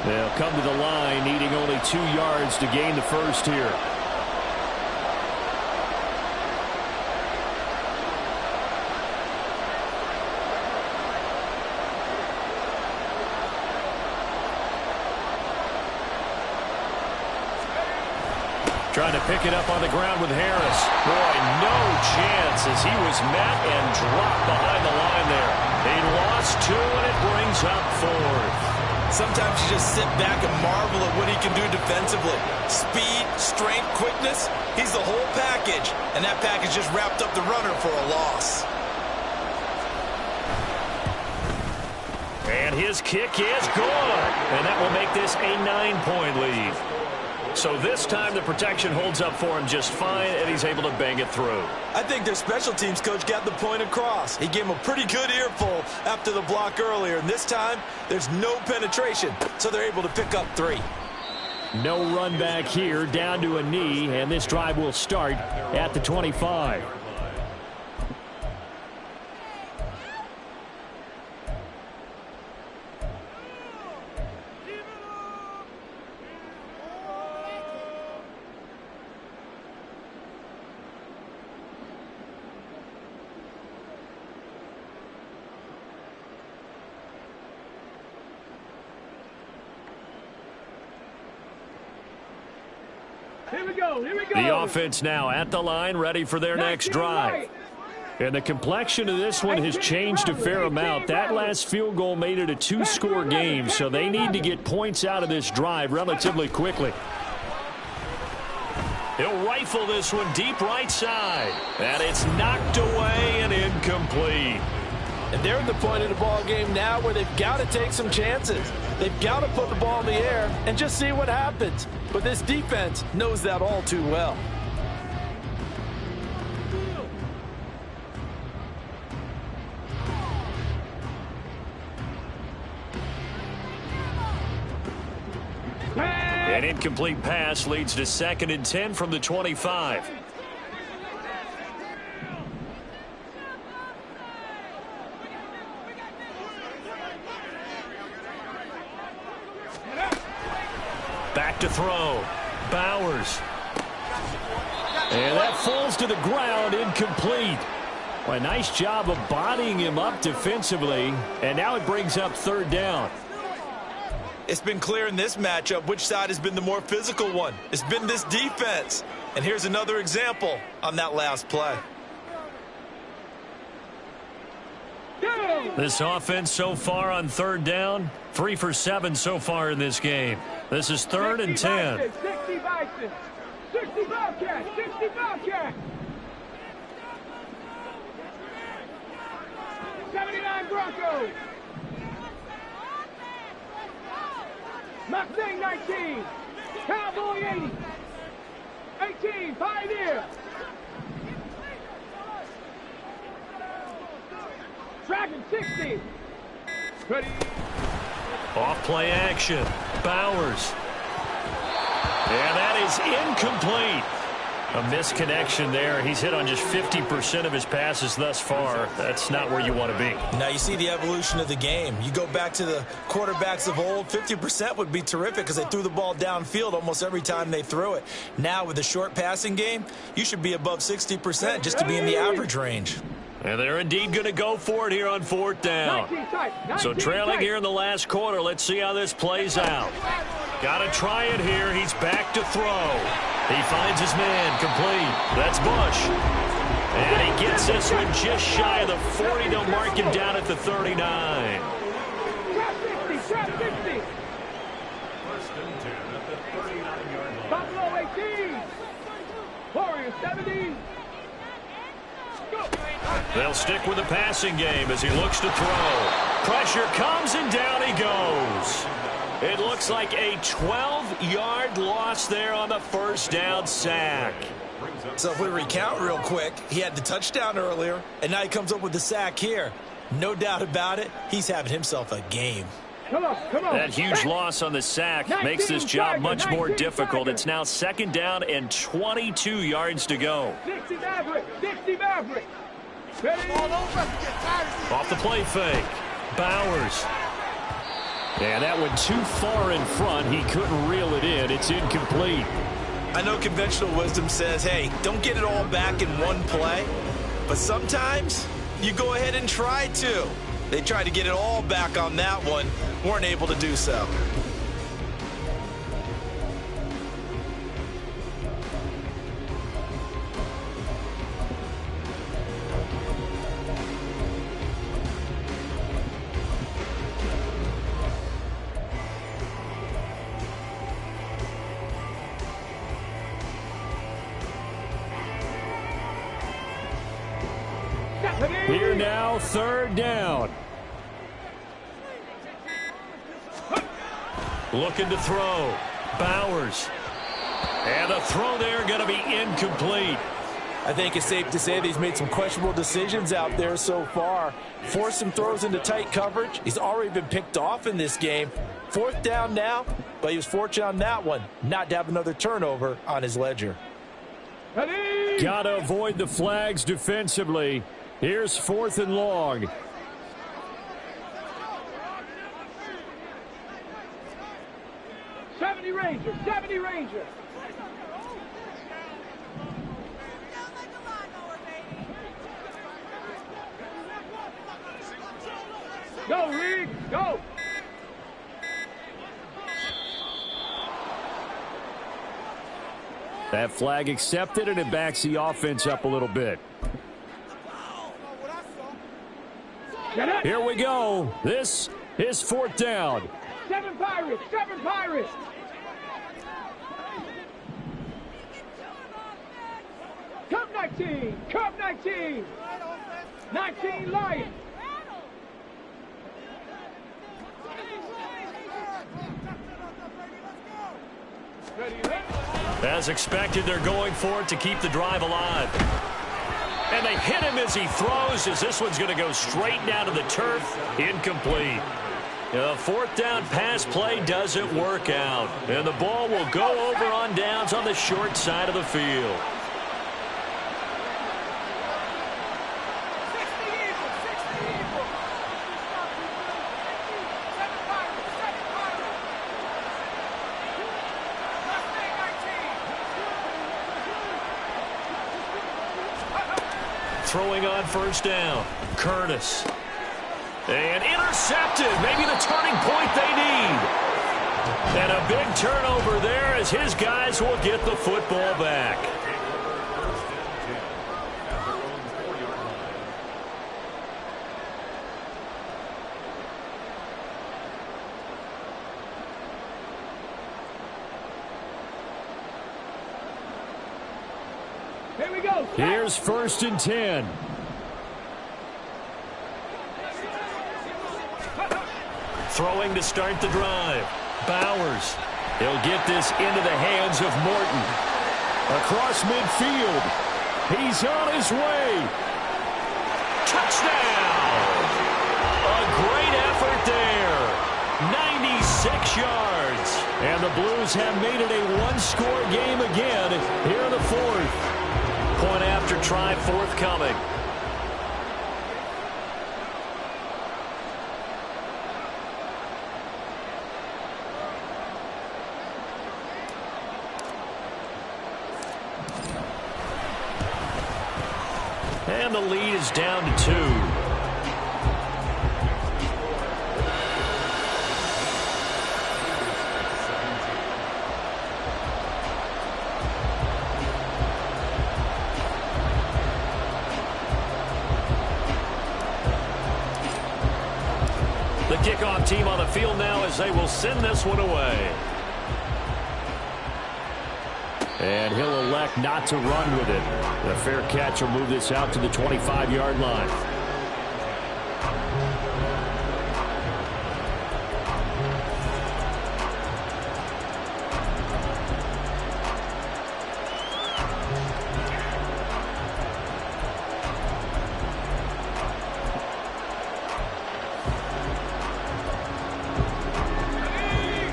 They'll come to the line, needing only 2 yards to gain the first here. Trying to pick it up on the ground with Harris. Boy, no chance as he was met and dropped behind the line there. He lost 2, and it brings up 4th. Sometimes you just sit back and marvel at what he can do defensively. Speed, strength, quickness. He's the whole package, and that package just wrapped up the runner for a loss. And his kick is good. And that will make this a 9-point lead. So this time the protection holds up for him just fine, and he's able to bang it through. I think their special teams coach got the point across. He gave him a pretty good earful after the block earlier, and this time there's no penetration, so they're able to pick up 3. No run back here, down to a knee, and this drive will start at the 25. Here we go. The offense now at the line, ready for their next drive. And the complexion of this one has changed a fair amount. That last field goal made it a 2-score game, so they need to get points out of this drive relatively quickly. He'll rifle this one deep right side. And it's knocked away and incomplete. And they're at the point of the ball game now where they've got to take some chances. They've got to put the ball in the air and just see what happens. But this defense knows that all too well. An incomplete pass leads to 2nd and 10 from the 25. Back to throw. Bowers. And that falls to the ground, incomplete. Well, a nice job of bodying him up defensively. And now it brings up third down. It's been clear in this matchup which side has been the more physical one. It's been this defense. And here's another example on that last play. This offense so far on third down, 3 for 7 so far in this game. This is 3rd and 10. 60 Bison. 60 Bobcats. 60 Bobcats. 79 Broncos. Mustang 19. Cowboy 80. 18 Pioneer. 60. Ready. Off play action. Bowers. And that is incomplete. A misconnection there. He's hit on just 50% of his passes thus far. That's not where you want to be. Now you see the evolution of the game. You go back to the quarterbacks of old, 50% would be terrific because they threw the ball downfield almost every time they threw it. Now with the short passing game, you should be above 60% just to be in the average range. And they're indeed going to go for it here on 4th down. So trailing here in the last quarter. Let's see how this plays out. Got to try it here. He's back to throw. He finds his man complete. That's Bush. And he gets this one just shy of the 40. They'll mark him down at the 39. Trap 60. Trap 60. First and 10 at the 39-yard line. Buffalo 18. Warriors 70. Go. They'll stick with the passing game as he looks to throw. Pressure comes and down he goes. It looks like a 12-yard loss there on the first down sack. So if we recount real quick, he had the touchdown earlier, and now he comes up with the sack here. No doubt about it, he's having himself a game. Come on. That huge loss on the sack makes this job much more difficult. It's now 2nd down and 22 yards to go. 60 Maverick. 60 Maverick. Ready. Off the play fake. Bowers. And that went too far in front. He couldn't reel it in. It's incomplete. I know conventional wisdom says, hey, don't get it all back in one play. But sometimes you go ahead and try to. They tried to get it all back on that one. Weren't able to do so. Here now, 3rd down. Looking to throw. Bowers. And the throw there going to be incomplete. I think it's safe to say that he's made some questionable decisions out there so far. Forced some throws into tight coverage. He's already been picked off in this game. 4th down now, but he was fortunate on that one not to have another turnover on his ledger. Ready. Got to avoid the flags defensively. Here's 4th and long. Rangers. 70 Rangers. Go, Reed. Go. That flag accepted, and it backs the offense up a little bit. Here we go. This is 4th down. 7 Pirates. 7 Pirates. Cup 19. Cup 19. 19 Lions. As expected, they're going for it to keep the drive alive. And they hit him as he throws, as this one's going to go straight down to the turf. Incomplete. The 4th down pass play doesn't work out. And the ball will go over on downs on the short side of the field. Throwing on 1st down. Curtis. And intercepted. Maybe the turning point they need. And a big turnover there as his guys will get the football back. Here we go. Here's 1st and 10. Throwing to start the drive. Bowers. He'll get this into the hands of Morton. Across midfield. He's on his way. Touchdown! A great effort there. 96 yards. And the Blues have made it a one-score game again here in the fourth. Point after try forthcoming. And the lead is down to 2. The kickoff team on the field now as they will send this one away. And he'll elect not to run with it. The fair catch will move this out to the 25-yard line.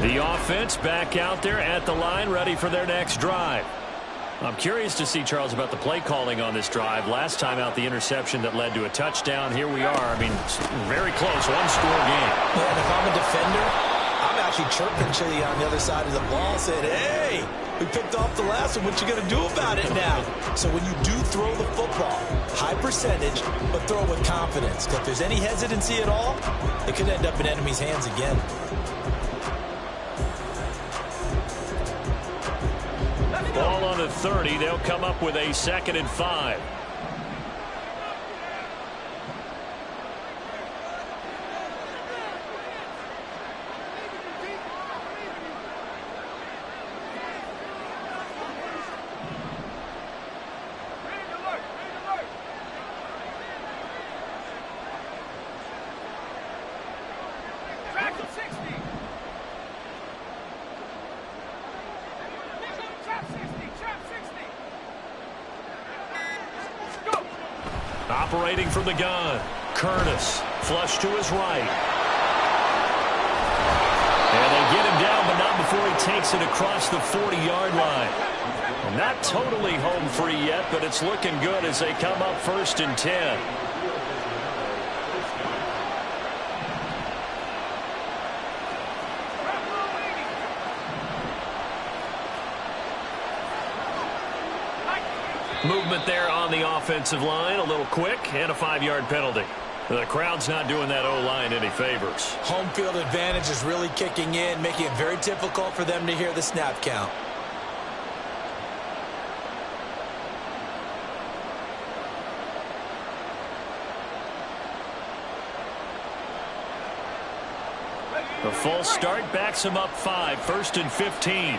The offense back out there at the line, ready for their next drive. I'm curious to see, Charles, about the play calling on this drive. Last time out, the interception that led to a touchdown. Here we are. I mean, very close, one-score game. Yeah, and if I'm a defender, I'm actually chirping Chili on the other side of the ball, saying, hey, we picked off the last one. What you going to do about it now? So when you do throw the football, high percentage, but throw with confidence. Because if there's any hesitancy at all, it could end up in enemy's hands again. Ball on the 30. They'll come up with a 2nd and 5. Operating from the gun, Curtis, flush to his right. And they get him down, but not before he takes it across the 40-yard line. And not totally home free yet, but it's looking good as they come up 1st and 10. Movement there on the offensive line, a little quick, and a 5-yard penalty. The crowd's not doing that O-line any favors. Home field advantage is really kicking in, making it very difficult for them to hear the snap count. The full start backs him up 5, 1st and 15.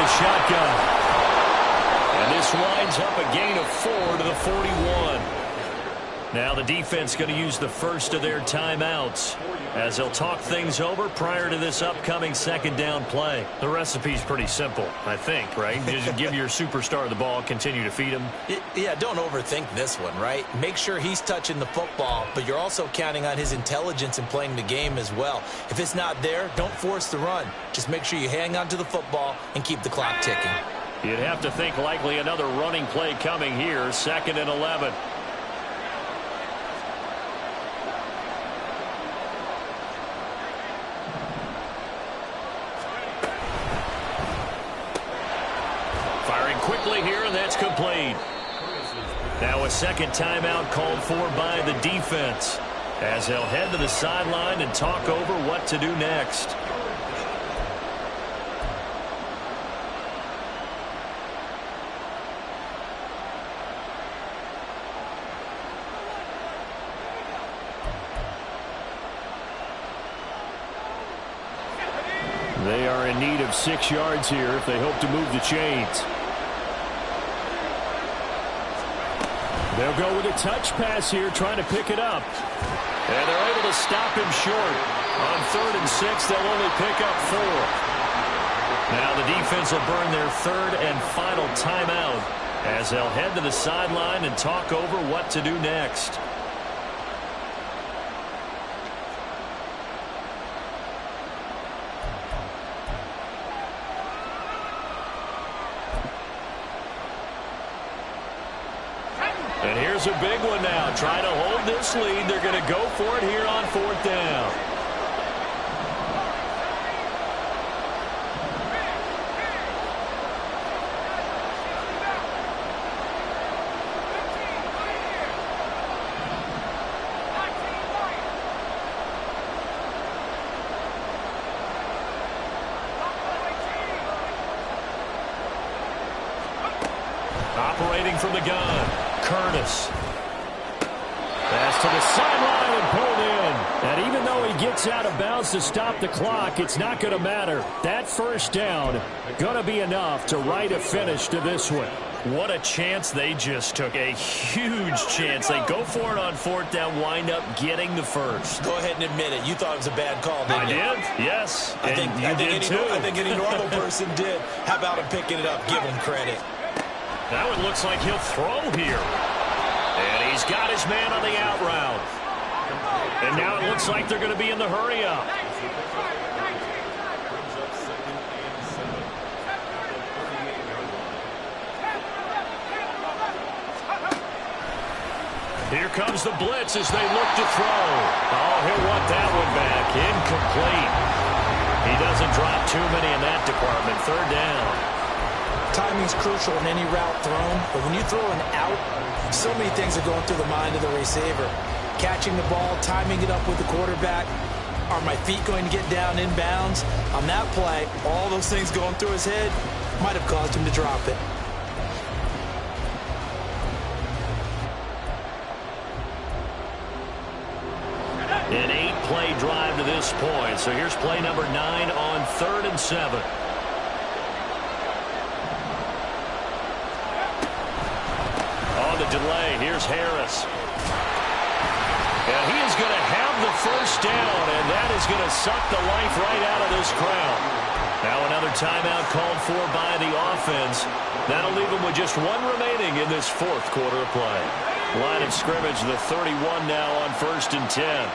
Shotgun. And this winds up a gain of 4 to the 41. Now the defense going to use the first of their timeouts as they'll talk things over prior to this upcoming 2nd down play. The recipe's pretty simple, I think, right? Just give your superstar the ball, continue to feed him. Yeah, don't overthink this one, right? Make sure he's touching the football, but you're also counting on his intelligence in playing the game as well. If it's not there, don't force the run. Just make sure you hang on to the football and keep the clock ticking. You'd have to think likely another running play coming here, 2nd and 11. Quickly here, and that's complete. Now a 2nd timeout called for by the defense as they'll head to the sideline and talk over what to do next. They are in need of 6 yards here if they hope to move the chains. They'll go with a touch pass here, trying to pick it up. And they're able to stop him short. On 3rd and 6, they'll only pick up 4. Now the defense will burn their 3rd and final timeout as they'll head to the sideline and talk over what to do next. And here's a big one now. Trying to hold this lead. They're going to go for it here on 4th down. Operating from the gun, Curtis. Pass to the sideline and pulled in. And even though he gets out of bounds to stop the clock, it's not going to matter. That first down going to be enough to write a finish to this one. What a chance they just took. A huge chance. They go for it on 4th down, wind up getting the first. Go ahead and admit it. You thought it was a bad call, didn't you? I did, yes. I think any normal person did. How about him picking it up? Give him credit. Now it looks like he'll throw here. And he's got his man on the out route. And now it looks like they're going to be in the hurry up. Here comes the blitz as they look to throw. Oh, he'll want that one back. Incomplete. He doesn't drop too many in that department. 3rd down. Timing's crucial in any route thrown, but when you throw an out, so many things are going through the mind of the receiver. Catching the ball, timing it up with the quarterback. Are my feet going to get down in bounds? On that play, all those things going through his head might have caused him to drop it. An 8-play drive to this point. So here's play number 9 on 3rd and 7. On the delay, here's Harris. And he is going to have the first down, and that is going to suck the life right out of this crowd. Now another timeout called for by the offense. That'll leave them with just 1 remaining in this 4th quarter of play. Line of scrimmage, the 31 now on 1st and 10.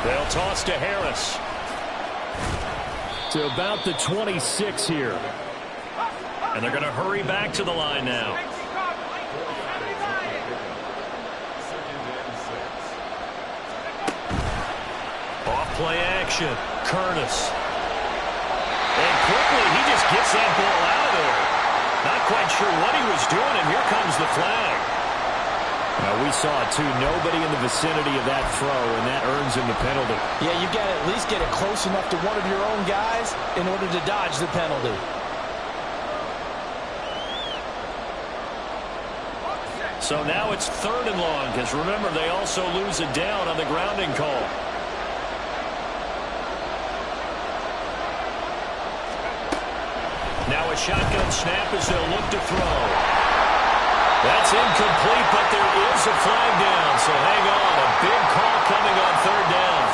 They'll toss to Harris. To about the 26 here. And they're going to hurry back to the line now. Off play action. Curtis. And quickly he just gets that ball out of there. Not quite sure what he was doing, and here comes the flag. Now, we saw it, too. Nobody in the vicinity of that throw, and that earns him the penalty. Yeah, you've got to at least get it close enough to one of your own guys in order to dodge the penalty. So now it's 3rd and long, because remember, they also lose it down on the grounding call. Now a shotgun snap as they'll look to throw. That's incomplete, but there is a flag down, so hang on. A big call coming on 3rd down.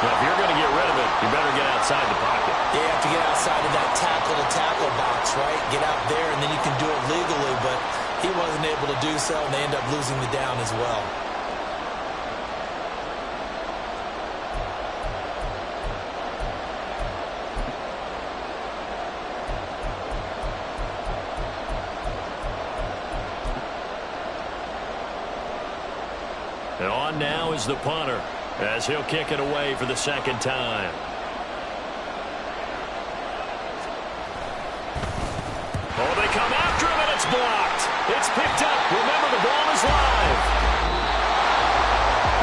Now, if you're going to get rid of it, you better get outside the pocket. You have to get outside of that tackle-to-tackle box, right? Get out there, and then you can do it legally, but he wasn't able to do so, and they end up losing the down as well. And on now is the punter as he'll kick it away for the 2nd time. Oh, they come after him, and it's blocked. It's picked up. Remember, the ball is live.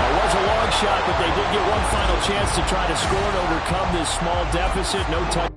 It was a long shot, but they did get one final chance to try to score and overcome this small deficit. No touch.